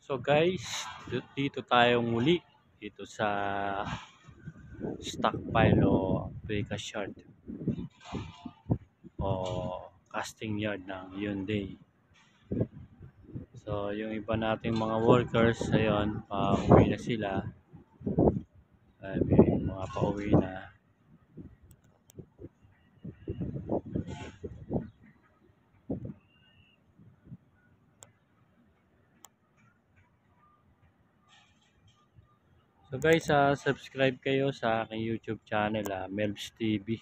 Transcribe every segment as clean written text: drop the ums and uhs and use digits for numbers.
So guys, dito tayo muli dito sa stockpile o precast yard o casting yard ng Hyundai. So yung iba nating mga workers ayun, pauwi na sila. May mga pauwi na. So guys, subscribe kayo sa aking YouTube channel, Melbs TV,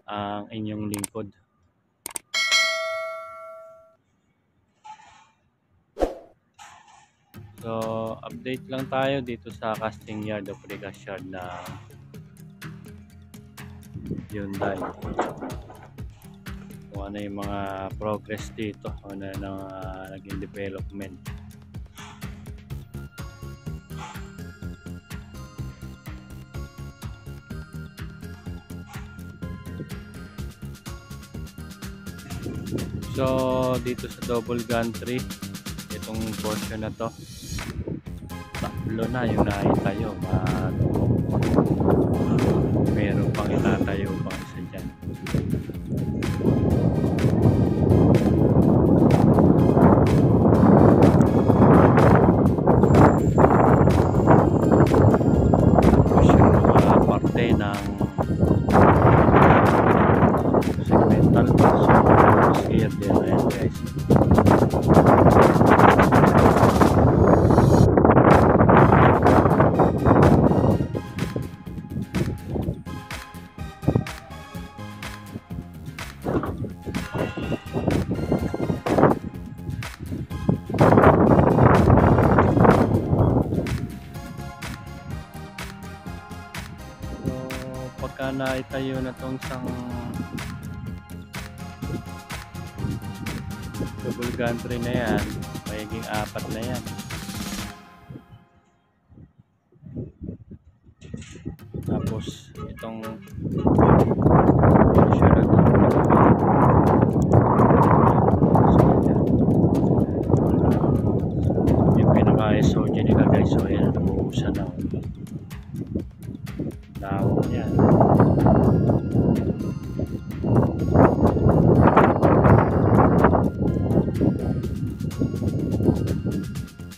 ang inyong lingkod. So update lang tayo dito sa casting yard o precast yard na Hyundai. Kung ano yung mga progress dito, ano na naging development. So dito sa double gantry, itong portion na to, tatlo na yung naitayo, meron pang itatayo pang isa dyan. Tapos yung mga parte ng segmental here din na yan guys. Pagka naitayo na tong isang double gantry na yan, magiging 4 na yan. Tapos itong portion na to, yung pinaka-SOG nila guys. So yan, nabuhusan na dahon yan.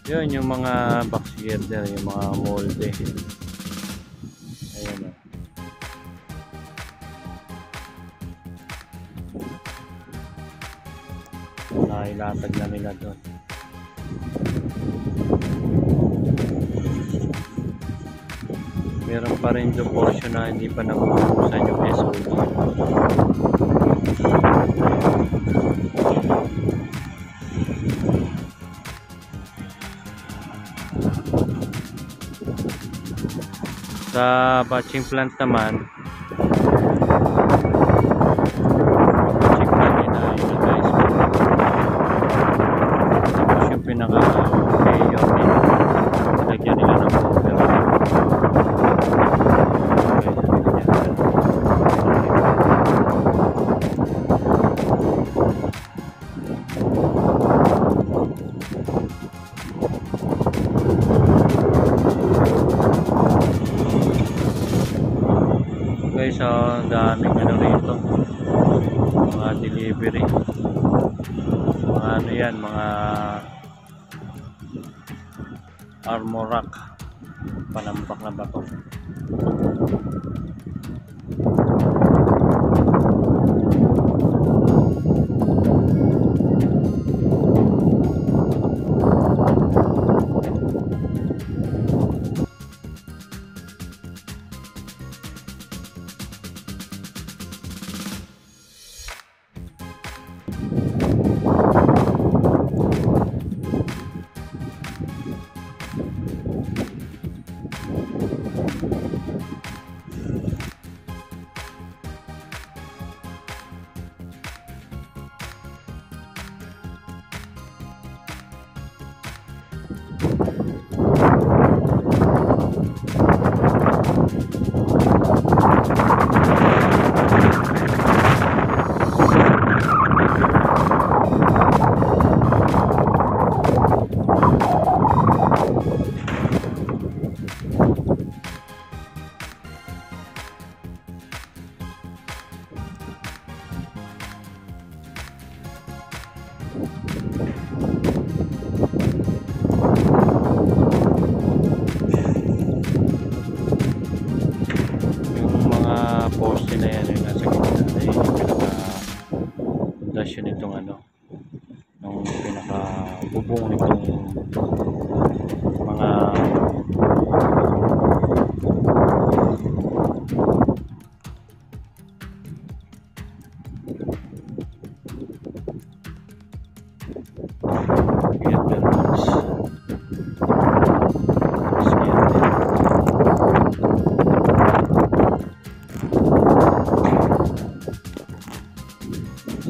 Yun yung mga box girder, yung mga molde. Ayan o. Nailatag na nila doon. Meron pa rin yung portion na hindi pa nabubusan yung SOG. Sa batching plant naman, batching plant na yun guys. Tapos yung pinaka-payor din, nilagyan nila ng cover. Guys, ang daming ano rito, mga delivery, mga ano yan, mga armor rack, panampak na bato. pundasyon nitong ano, ng pinaka bubong nitong mga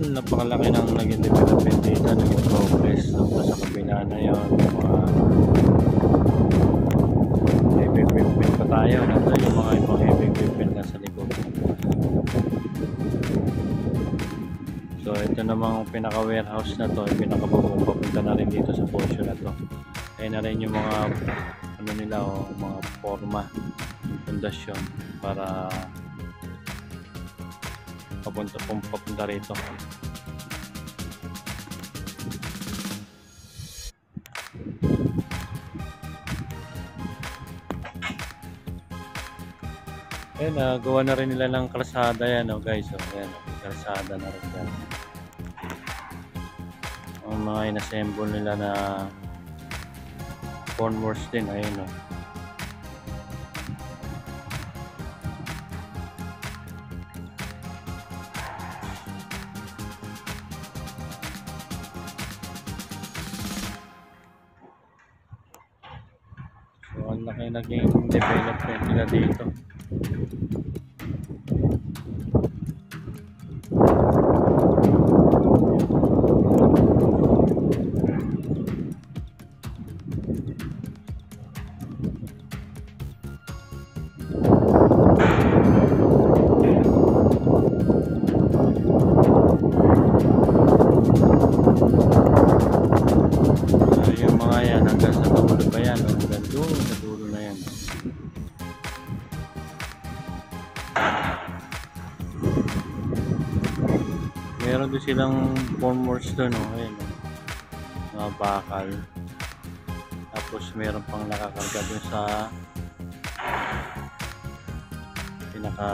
napakalaki ng naging development dito, naging progress. Tapos sa kabila na yun, mga heavy equipment pa tayo. Nandun yung mga ibang heavy equipment na sa likod. So ito namang pinaka warehouse na to, yung pinakabubong papunta na rin dito sa portion na to. Ayun na rin yung mga ano nila, mga forma, pundasyon para papunta rito. Ayan, gawa na rin nila ng kalsada yan, guys. Ayan, kalsada na rin yan. Ang mga inassemble nila na formworks din, ayun. So, ang laki naging development nila dito. Yung mga yan, hanggang sa dulo pa yan, hanggang doon sa dulo na yan. Meron doon silang formworks doon, ayun, mga bakal. Tapos meron pang nakakarga doon sa pinaka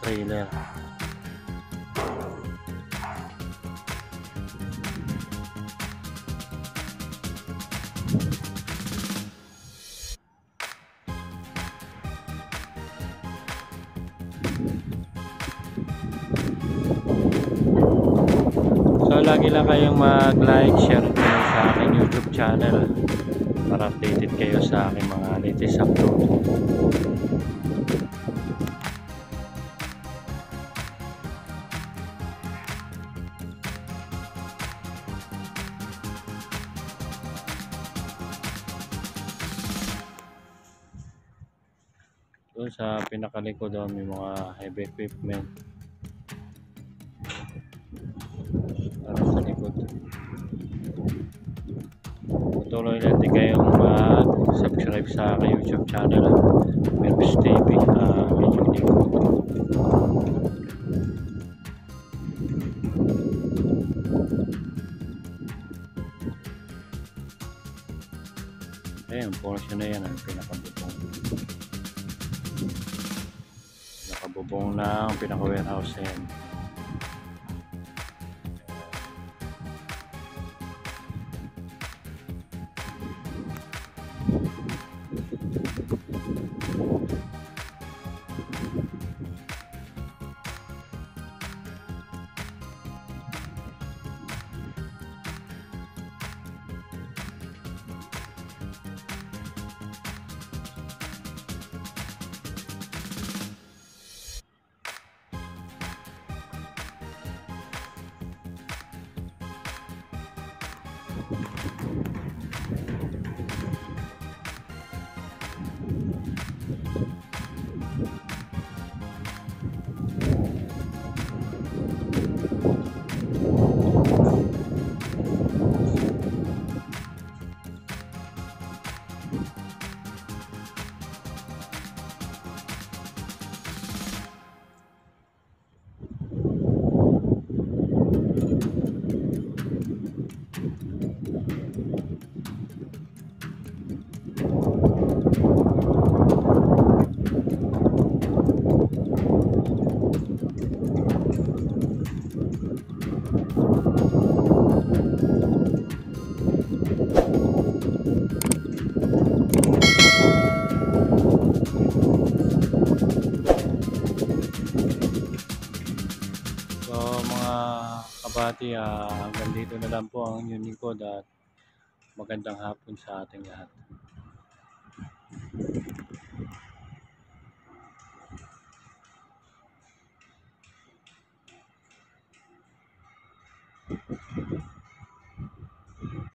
trailer. So lagi lang kayong mag-like, share sa aking YouTube channel para updated kayo sa aking mga latest upload. Doon sa pinakalikod doon may mga heavy equipment para sa likod. Patuloy lang din kayong mag-subscribe sa aking YouTube channel, Merbs TV, medyo likod. Ayan, portion na yan ang pinakabubong ng pinaka-warehouse na yan. kabady, hanggang dito na lang po ang inyong lingkod at magandang hapon sa ating lahat.